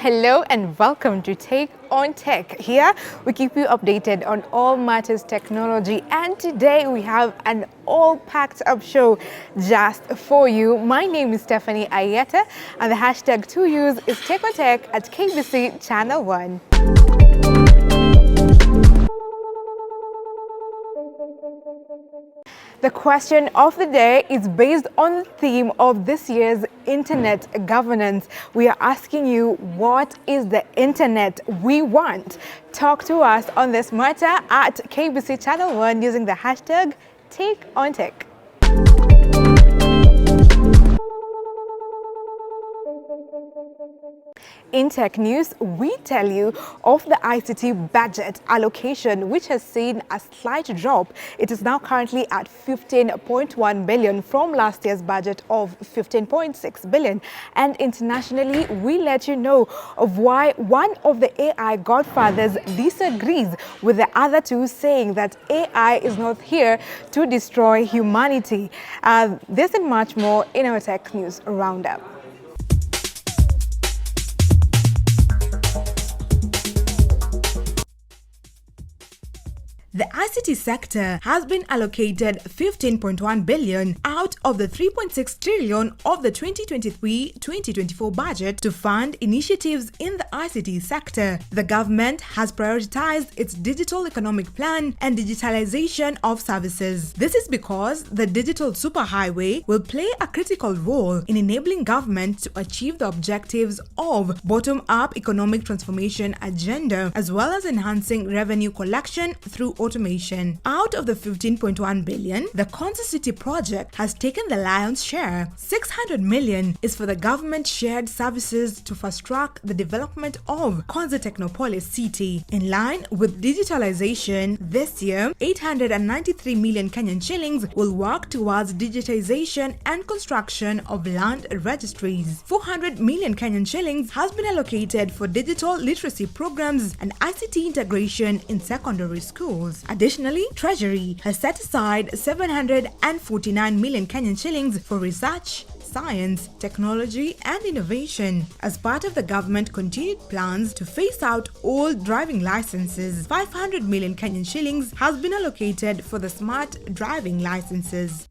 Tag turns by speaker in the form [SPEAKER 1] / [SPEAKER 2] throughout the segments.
[SPEAKER 1] Hello and welcome to Take on Tech. Here we keep you updated on all matters technology, and today we have an all packed up show just for you. My name is Stephanie Ayieta and the hashtag to use is Take on Tech at KBC Channel 1. The question of the day is based on the theme of this year's internet governance. We are asking you, what is the internet we want? Talk to us on this matter at KBC Channel 1 using the hashtag TakeOnTech. In tech news, we tell you of the ICT budget allocation, which has seen a slight drop. It is now currently at 15.1 billion from last year's budget of 15.6 billion. And internationally, we let you know of why one of the AI godfathers disagrees with the other two, saying that AI is not here to destroy humanity. This and much more in our tech news roundup. The ICT sector has been allocated 15.1 billion out of the 3.6 trillion of the 2023-2024 budget to fund initiatives in the ICT sector. The government has prioritized its digital economic plan and digitalization of services. This is because the digital superhighway will play a critical role in enabling government to achieve the objectives of bottom-up economic transformation agenda, as well as enhancing revenue collection through automation. Out of the 15.1 billion, the Konza City project has taken the lion's share. 600 million is for the government shared services to fast-track the development of Konza Technopolis City. In line with digitalization, this year, 893 million Kenyan shillings will work towards digitization and construction of land registries. 400 million Kenyan shillings has been allocated for digital literacy programs and ICT integration in secondary schools. Additionally, Treasury has set aside 749 million Kenyan shillings for research, science, technology and innovation. As part of the government continued plans to phase out old driving licenses, 500 million Kenyan shillings has been allocated for the smart driving licenses.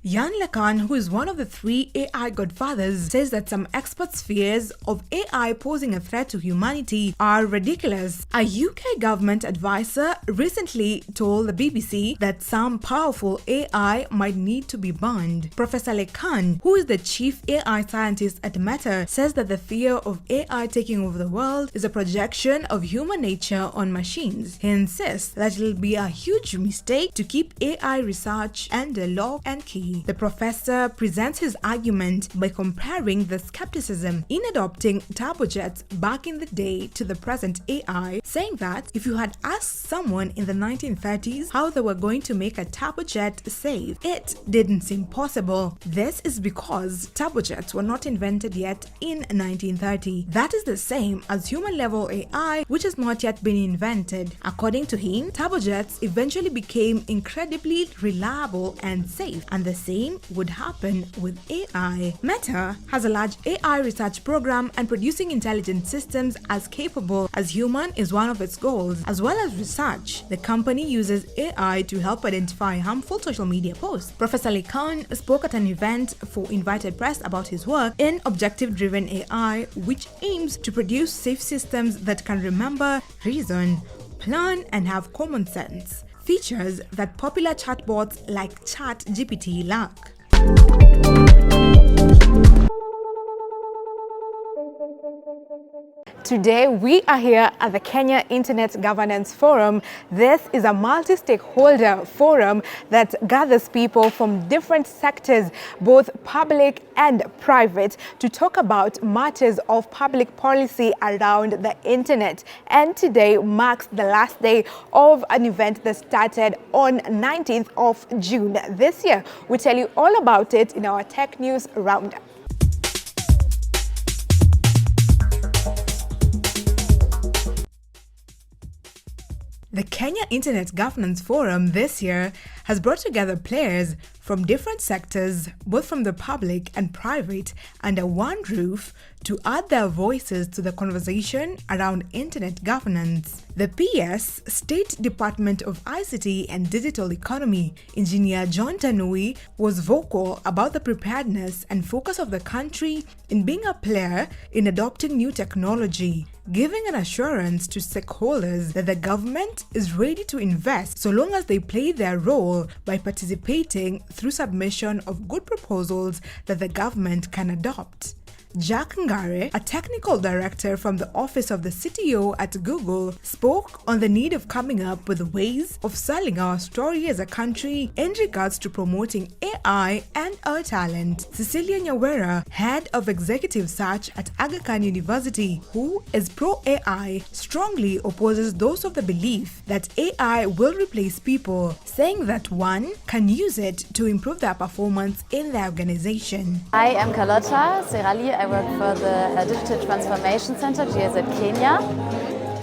[SPEAKER 1] Yan Lakan, who is one of the three AI godfathers, says that some experts' fears of AI posing a threat to humanity are ridiculous. A UK government advisor recently told the BBC that some powerful AI might need to be banned. Professor Lakan, who is the chief AI scientist at Meta, says that the fear of AI taking over the world is a projection of human nature on machines. He insists that it will be a huge mistake to keep AI research under lock and key. The professor presents his argument by comparing the skepticism in adopting turbojets back in the day to the present AI, saying that if you had asked someone in the 1930s how they were going to make a turbojet safe, it didn't seem possible. This is because turbojets were not invented yet in 1930. That is the same as human-level AI, which has not yet been invented. According to him, turbojets eventually became incredibly reliable and safe, and the same would happen with AI. Meta has a large AI research program, and producing intelligent systems as capable as human is one of its goals. As well as research, the company uses AI to help identify harmful social media posts. Professor Lakan spoke at an event for invited press about his work in objective-driven AI, which aims to produce safe systems that can remember, reason, plan, and have common sense. Features that popular chatbots like ChatGPT lack. Today, we are here at the Kenya Internet Governance Forum. This is a multi-stakeholder forum that gathers people from different sectors, both public and private, to talk about matters of public policy around the internet. And today marks the last day of an event that started on 19th of June this year. We tell you all about it in our Tech News Roundup. The Kenya Internet Governance Forum this year has brought together players from different sectors, both from the public and private, under one roof to add their voices to the conversation around internet governance. The PS State Department of ICT and Digital Economy, Engineer John Tanui, was vocal about the preparedness and focus of the country in being a player in adopting new technology, giving an assurance to stakeholders that the government is ready to invest so long as they play their role by participating through submission of good proposals that the government can adopt. Jack Ngare, a technical director from the office of the CTO at Google, spoke on the need of coming up with ways of selling our story as a country in regards to promoting AI and our talent. Cecilia Nyawera, head of executive search at Aga Khan University, who is pro-AI, strongly opposes those of the belief that AI will replace people, saying that one can use it to improve their performance in their organization.
[SPEAKER 2] I am Carlotta Serali. I work for the Digital Transformation Center, GIZ Kenya.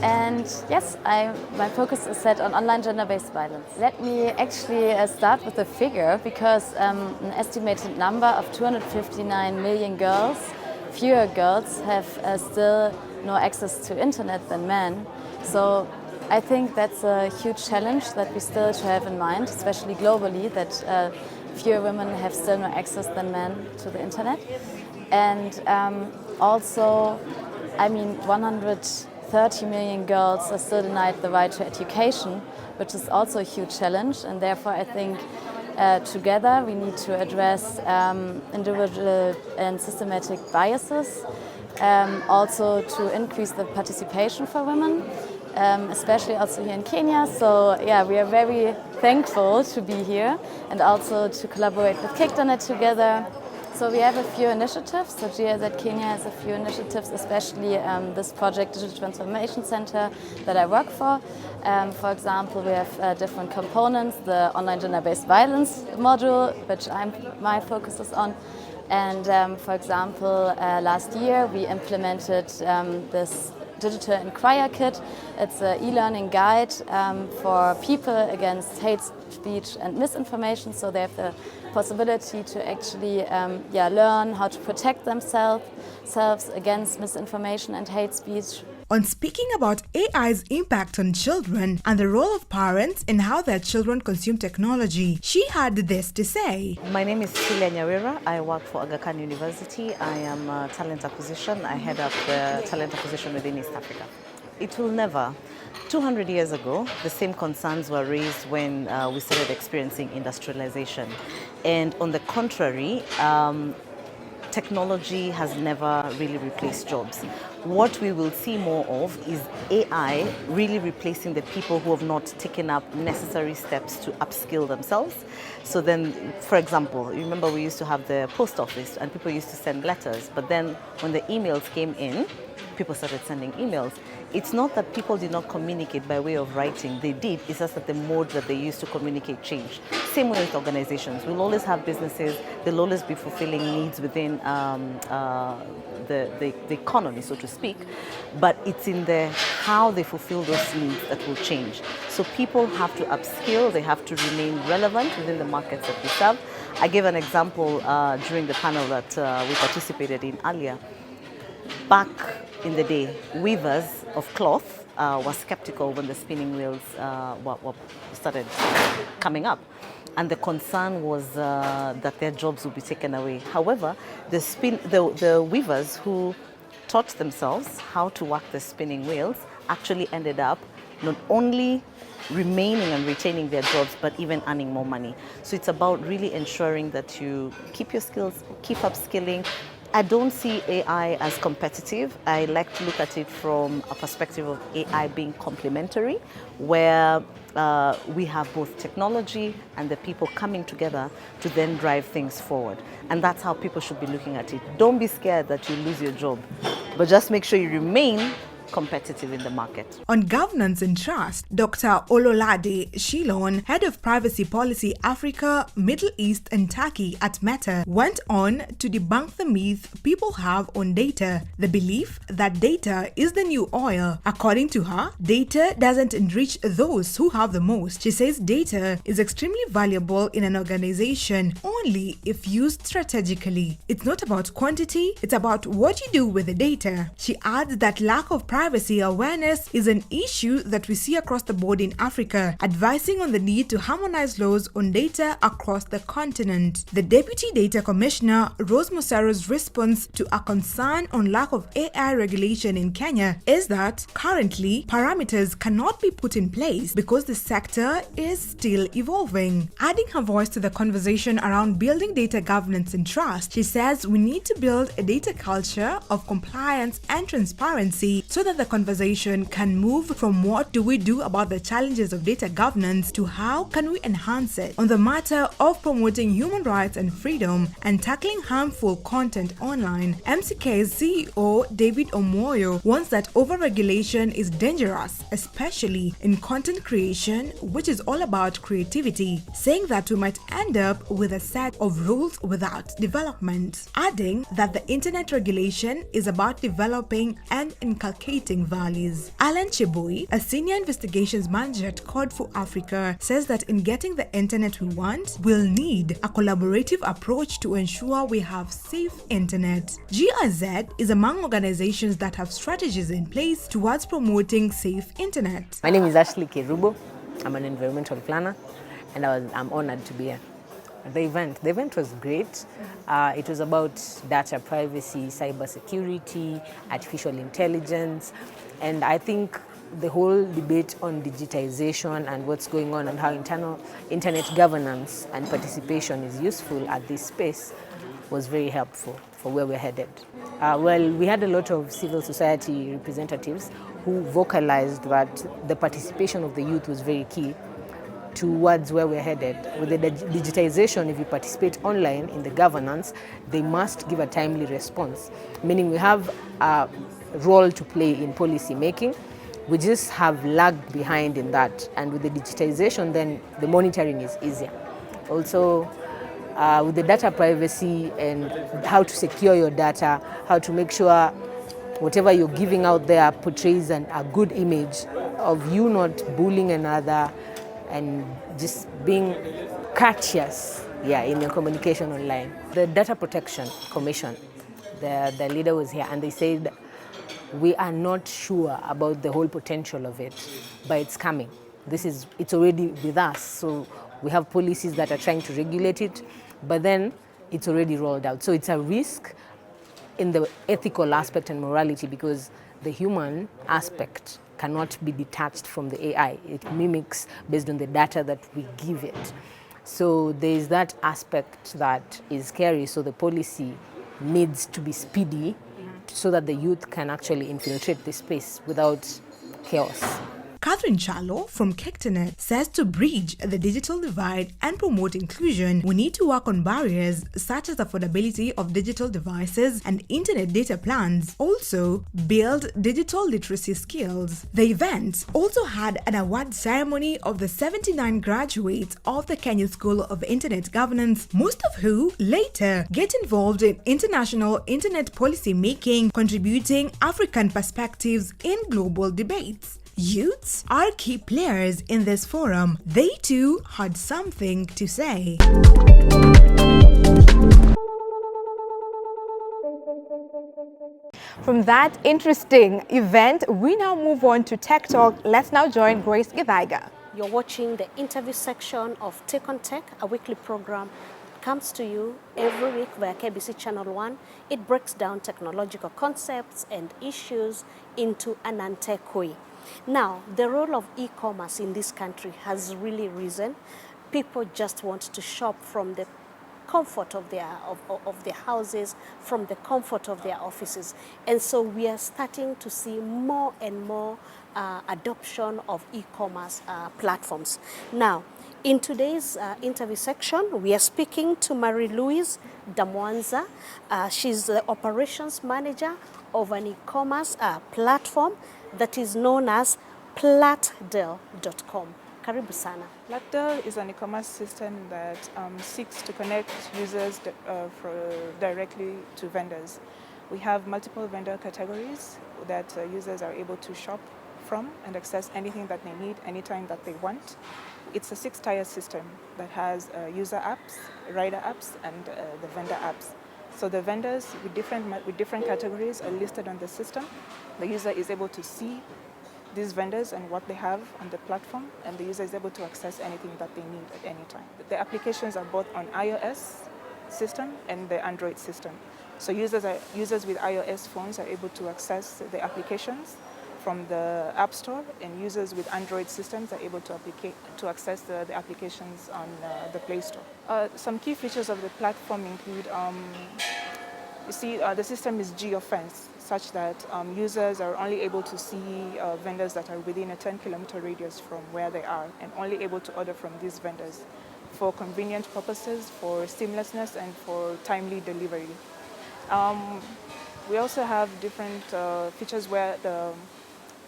[SPEAKER 2] And yes, my focus is set on online gender-based violence. Let me actually start with a figure, because an estimated number of 259 million girls, fewer girls, have still no access to internet than men. So I think that's a huge challenge that we still should have in mind, especially globally, that fewer women have still no access than men to the internet. And also, 130 million girls are still denied the right to education, which is also a huge challenge. And therefore, I think together we need to address individual and systematic biases, also to increase the participation for women, especially also here in Kenya. So yeah, we are very thankful to be here and also to collaborate with KICTANET together. So we have a few initiatives. So GIZ Kenya has a few initiatives, especially this project, Digital Transformation Center, that I work for. For example, we have different components, the online gender-based violence module, which my focus is on. And for example, last year we implemented this Digital Inquiry Kit. It's an e-learning guide for people against hate speech and misinformation, so they have the possibility to actually learn how to protect themselves against misinformation and hate speech.
[SPEAKER 1] On speaking about AI's impact on children and the role of parents in how their children consume technology, she had this to say.
[SPEAKER 3] My name is Cecilia Nyawera. I work for Aga Khan University. I am talent acquisition. I head up the talent acquisition within East Africa. It will never. 200 years ago, the same concerns were raised when we started experiencing industrialization. And on the contrary, technology has never really replaced jobs. What we will see more of is AI really replacing the people who have not taken up necessary steps to upskill themselves. So then, for example, you remember we used to have the post office and people used to send letters, but then when the emails came in, people started sending emails. It's not that people did not communicate by way of writing. They did. It's just that the mode that they used to communicate changed. Same way with organizations. We'll always have businesses. They'll always be fulfilling needs within the economy, so to speak. But it's in the how they fulfill those needs that will change. So people have to upskill. They have to remain relevant within the markets that we serve. I gave an example during the panel that we participated in earlier. Back in the day, weavers of cloth were skeptical when the spinning wheels started coming up. And the concern was that their jobs would be taken away. However, the weavers who taught themselves how to work the spinning wheels actually ended up not only remaining and retaining their jobs, but even earning more money. So it's about really ensuring that you keep your skills, keep upskilling. I don't see AI as competitive. I like to look at it from a perspective of AI being complementary, where we have both technology and the people coming together to then drive things forward. And that's how people should be looking at it. Don't be scared that you lose your job, but just make sure you remain competitive in the market.
[SPEAKER 1] On governance and trust, Dr. Ololade Shilon, head of privacy policy Africa, Middle East and Turkey at Meta, went on to debunk the myth people have on data, the belief that data is the new oil. According to her, data doesn't enrich those who have the most. She says data is extremely valuable in an organization only if used strategically. It's not about quantity, it's about what you do with the data. She adds that lack of privacy awareness is an issue that we see across the board in Africa, advising on the need to harmonize laws on data across the continent. The Deputy Data Commissioner, Rose Musaro's response to a concern on lack of AI regulation in Kenya is that currently parameters cannot be put in place because the sector is still evolving. Adding her voice to the conversation around building data governance and trust, she says we need to build a data culture of compliance and transparency so that the conversation can move from what do we do about the challenges of data governance to how can we enhance it. On the matter of promoting human rights and freedom and tackling harmful content online, MCK's CEO David Omoyo warns that overregulation is dangerous, especially in content creation, which is all about creativity, saying that we might end up with a set of rules without development, adding that the internet regulation is about developing and inculcating values. Alan Chibui, a senior investigations manager at Code for Africa, says that in getting the internet we want, we'll need a collaborative approach to ensure we have safe internet. GIZ is among organizations that have strategies in place towards promoting safe internet.
[SPEAKER 4] My name is Ashley Kerubo. I'm an environmental planner, and I'm honored to be here. The event was great. It was about data privacy, cybersecurity, artificial intelligence, and I think the whole debate on digitization and what's going on and how internet governance and participation is useful at this space was very helpful for where we're headed. Well, we had a lot of civil society representatives who vocalized that the participation of the youth was very key towards where we're headed. With the digitization, if you participate online in the governance, they must give a timely response, meaning we have a role to play in policy making. We just have lagged behind in that, and with the digitization, then the monitoring is easier. Also, with the data privacy and how to secure your data, how to make sure whatever you're giving out there portrays a good image of you not bullying another and just being courteous, in your communication online. The Data Protection Commission, the leader was here, and they said we are not sure about the whole potential of it, but it's coming. It's already with us, so we have policies that are trying to regulate it, but then it's already rolled out. So it's a risk in the ethical aspect and morality, because the human aspect cannot be detached from the AI. It mimics based on the data that we give it. So there is that aspect that is scary, so the policy needs to be speedy so that the youth can actually infiltrate this space without chaos.
[SPEAKER 1] Catherine Chalo from Kektenet says to bridge the digital divide and promote inclusion, we need to work on barriers such as affordability of digital devices and internet data plans. Also, build digital literacy skills. The event also had an award ceremony of the 79 graduates of the Kenya School of Internet Governance, most of who later get involved in international internet policy making, contributing African perspectives in global debates. Youths are key players in this forum. They too had something to say.
[SPEAKER 5] From that interesting event, we now move on to Tech Talk. Let's now join Grace Githaiga.
[SPEAKER 6] You're watching the interview section of Tech on Tech, a weekly program that comes to you every week via KBC Channel 1. It breaks down technological concepts and issues into an non-tech way. Now, the role of e-commerce in this country has really risen. People just want to shop from the comfort of their houses, from the comfort of their offices. And so we are starting to see more and more adoption of e-commerce platforms. Now, In today's interview section, we are speaking to Marie-Louise Damwanza. She's the operations manager of an e-commerce platform that is known as platdel.com. Karibu sana.
[SPEAKER 7] Platdel is an e-commerce system that seeks to connect users directly to vendors. We have multiple vendor categories that users are able to shop from and access anything that they need anytime that they want. It's a 6-tier system that has user apps, rider apps, and the vendor apps. So the vendors with different categories are listed on the system. The user is able to see these vendors and what they have on the platform, and the user is able to access anything that they need at any time. The applications are both on iOS system and the Android system. So users with iOS phones are able to access the applications from the App Store, and users with Android systems are able to access the applications on the Play Store. Some key features of the platform include, the system is geo-fenced, such that users are only able to see vendors that are within a 10-kilometer radius from where they are, and only able to order from these vendors for convenient purposes, for seamlessness, and for timely delivery. We also have different features where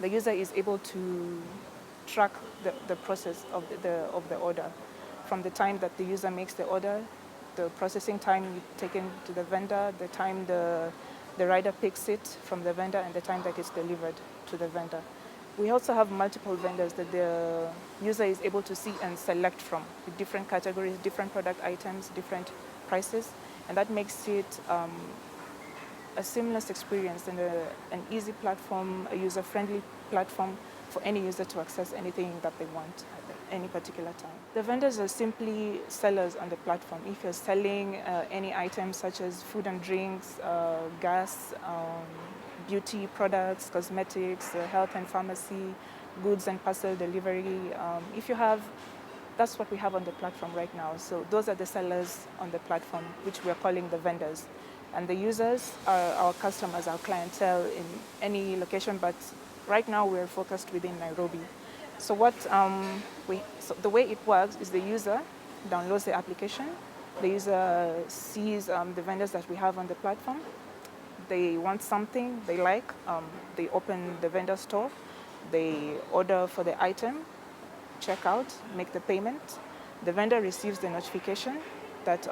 [SPEAKER 7] the user is able to track the process of the order, from the time that the user makes the order, the processing time taken to the vendor, the time the rider picks it from the vendor, and the time that it's delivered to the vendor. We also have multiple vendors that the user is able to see and select from, with different categories, different product items, different prices, and that makes it a seamless experience and an easy platform, a user-friendly platform for any user to access anything that they want at any particular time. The vendors are simply sellers on the platform. If you're selling any items such as food and drinks, gas, beauty products, cosmetics, health and pharmacy, goods and parcel delivery, that's what we have on the platform right now. So those are the sellers on the platform, which we are calling the vendors. And the users are our customers, our clientele in any location, but right now we're focused within Nairobi. So the way it works is the user downloads the application, the user sees the vendors that we have on the platform, they want something they like, they open the vendor store, they order for the item, check out, make the payment. The vendor receives the notification that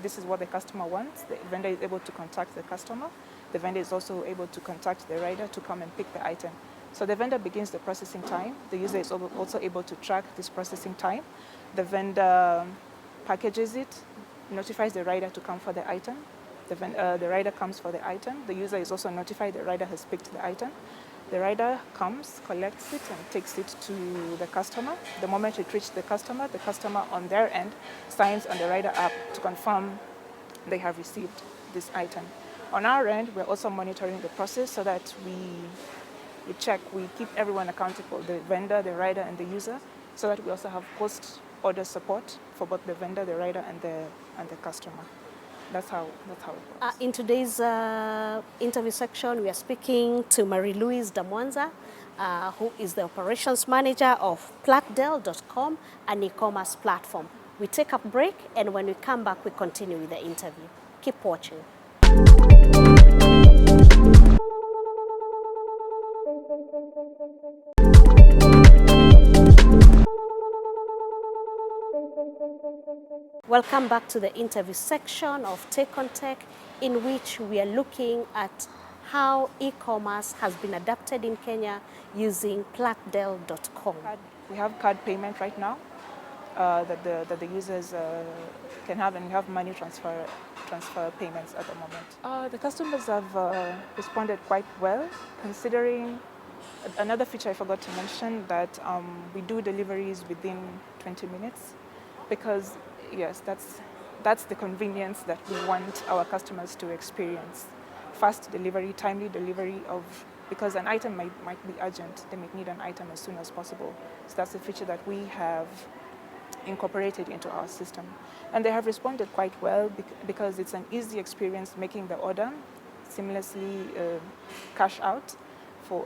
[SPEAKER 7] this is what the customer wants. The vendor is able to contact the customer. The vendor is also able to contact the rider to come and pick the item. So the vendor begins the processing time. The user is also able to track this processing time. The vendor packages it, notifies the rider to come for the item. The rider comes for the item. The user is also notified the rider has picked the item. The rider comes, collects it, and takes it to the customer. The moment it reaches the customer on their end signs on the rider app to confirm they have received this item. On our end, we're also monitoring the process so that we check, we keep everyone accountable, the vendor, the rider, and the user, so that we also have post-order support for both the vendor, the rider, and the customer. That's how it works.
[SPEAKER 6] In today's interview section, we are speaking to Marie-Louise Damwanza, who is the operations manager of platdel.com, an e-commerce platform. We take a break, and when we come back, we continue with the interview. Keep watching. Welcome back to the interview section of Take on Tech, in which we are looking at how e-commerce has been adapted in Kenya using platdel.com.
[SPEAKER 7] We have card payment right now that the users can have, and we have money transfer payments at the moment. The customers have responded quite well, considering another feature I forgot to mention, that we do deliveries within 20 minutes, because yes, that's the convenience that we want our customers to experience. Fast delivery, timely delivery because an item might be urgent. They might need an item as soon as possible. So that's a feature that we have incorporated into our system. And they have responded quite well because it's an easy experience making the order, seamlessly cash out for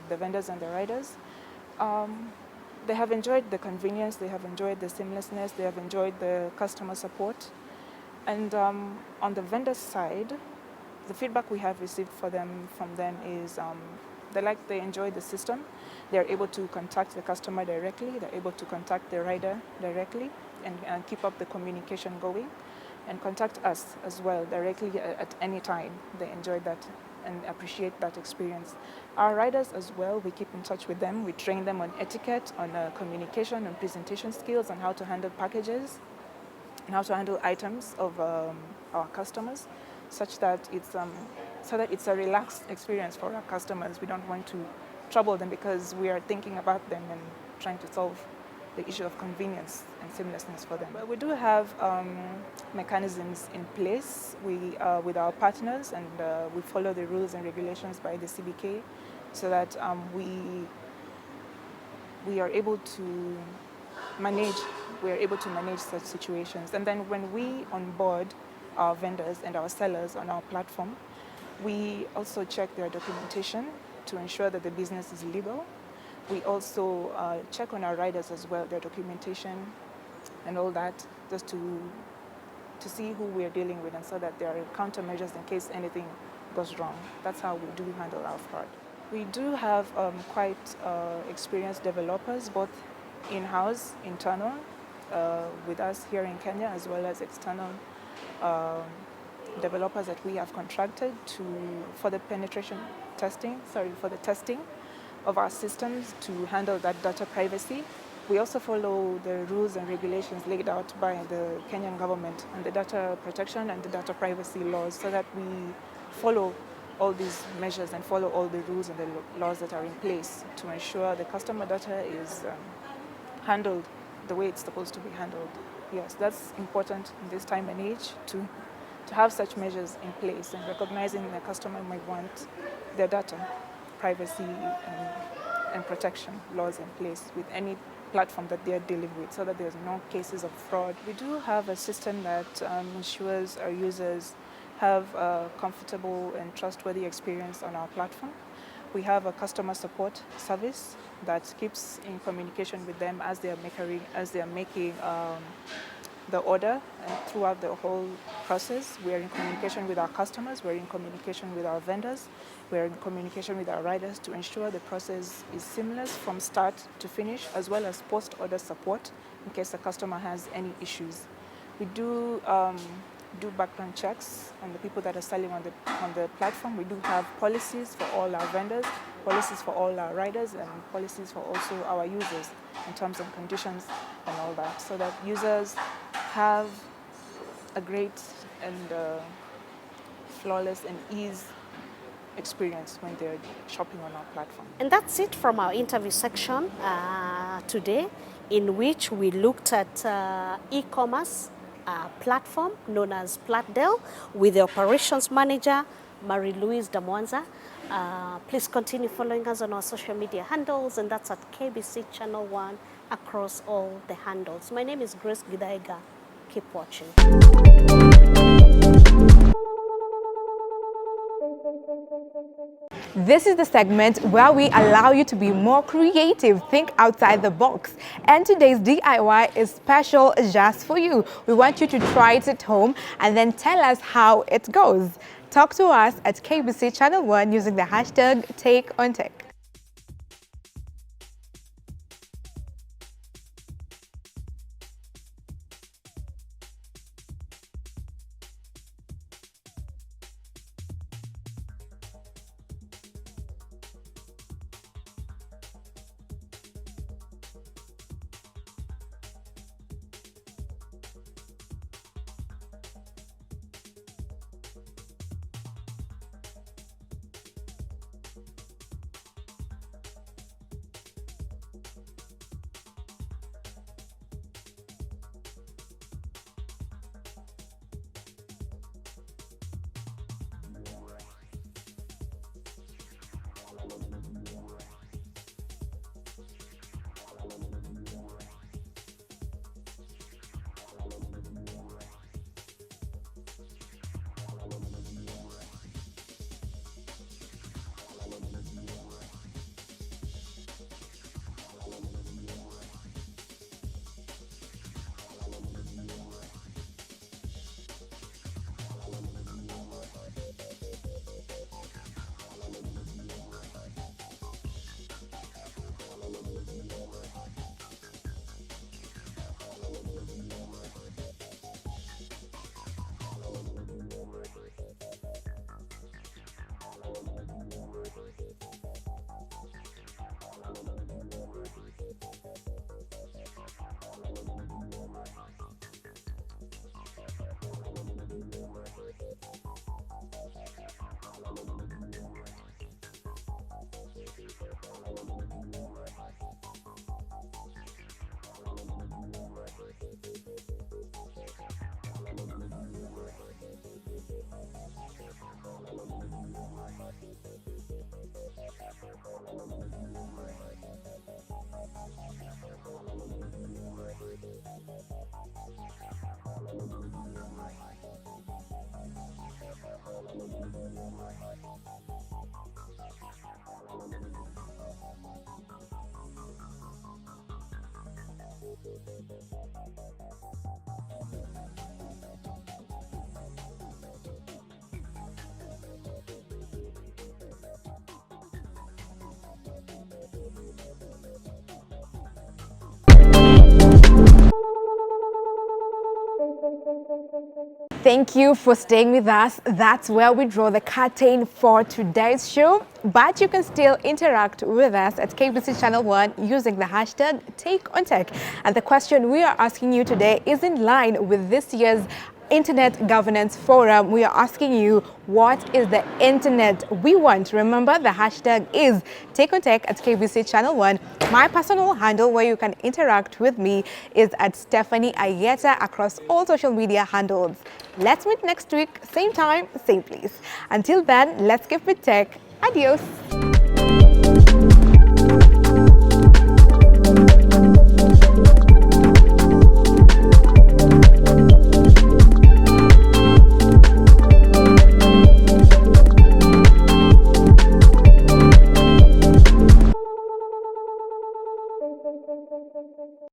[SPEAKER 7] the vendors and the riders. they have enjoyed the convenience, they have enjoyed the seamlessness, they have enjoyed the customer support. And on the vendor side, the feedback we have received from them is they enjoy the system. They're able to contact the customer directly. They're able to contact the rider directly and keep up the communication going, and contact us as well directly at any time. They enjoy that and appreciate that experience. Our riders as well, we keep in touch with them. We train them on etiquette, on communication, on presentation skills, on how to handle packages, and how to handle items of our customers, such that it's a relaxed experience for our customers. We don't want to trouble them because we are thinking about them and trying to solve the issue of convenience and seamlessness for them. But we do have mechanisms in place with our partners, and we follow the rules and regulations by the CBK, so that we are able to manage such situations. And then when we onboard our vendors and our sellers on our platform, we also check their documentation to ensure that the business is legal. We also check on our riders as well, their documentation and all that, just to see who we are dealing with, and so that there are countermeasures in case anything goes wrong. That's how we do handle our fraud. We do have quite experienced developers, both in-house, internal, with us here in Kenya, as well as external developers that we have contracted for the testing of our systems to handle that data privacy. We also follow the rules and regulations laid out by the Kenyan government and the data protection and the data privacy laws, so that we follow all these measures and follow all the rules and the laws that are in place to ensure the customer data is handled the way it's supposed to be handled. Yes, that's important in this time and age to have such measures in place, and recognizing the customer might want their data privacy and protection laws in place with any platform that they're dealing with, so that there's no cases of fraud. We do have a system that ensures our users have a comfortable and trustworthy experience on our platform. We have a customer support service that keeps in communication with them as they are making the order, and throughout the whole process. We are in communication with our customers, we're in communication with our vendors, we're in communication with our riders to ensure the process is seamless from start to finish, as well as post-order support in case the customer has any issues. We do background checks on the people that are selling on the platform. We do have policies for all our vendors, policies for all our riders, and policies for also our users in terms and conditions and all that, so that users have a great and flawless and ease experience when they're shopping on our platform.
[SPEAKER 6] And that's it from our interview section today, in which we looked at e-commerce platform known as Platdel with the operations manager, Marie-Louise Damwanza. Please continue following us on our social media handles, and that's at KBC Channel 1 across all the handles. My name is Grace Githaiga. Keep watching.
[SPEAKER 5] This is the segment where we allow you to be more creative, think outside the box. And today's DIY is special just for you. We want you to try it at home and then tell us how it goes. Talk to us at KBC Channel 1 using the hashtag #TakeOnTech. Thank you for staying with us. That's where we draw the curtain for today's show. But you can still interact with us at KBC Channel 1 using the hashtag #TakeOnTech. And the question we are asking you today is in line with this year's Internet Governance Forum. We are asking you, what is the internet we want? Remember, the hashtag is #TakeOnTech at KBC Channel 1. My personal handle where you can interact with me is at Stephanie Ayieta across all social media handles. Let's meet next week, same time, same place. Until then, let's keep it tech. Adios.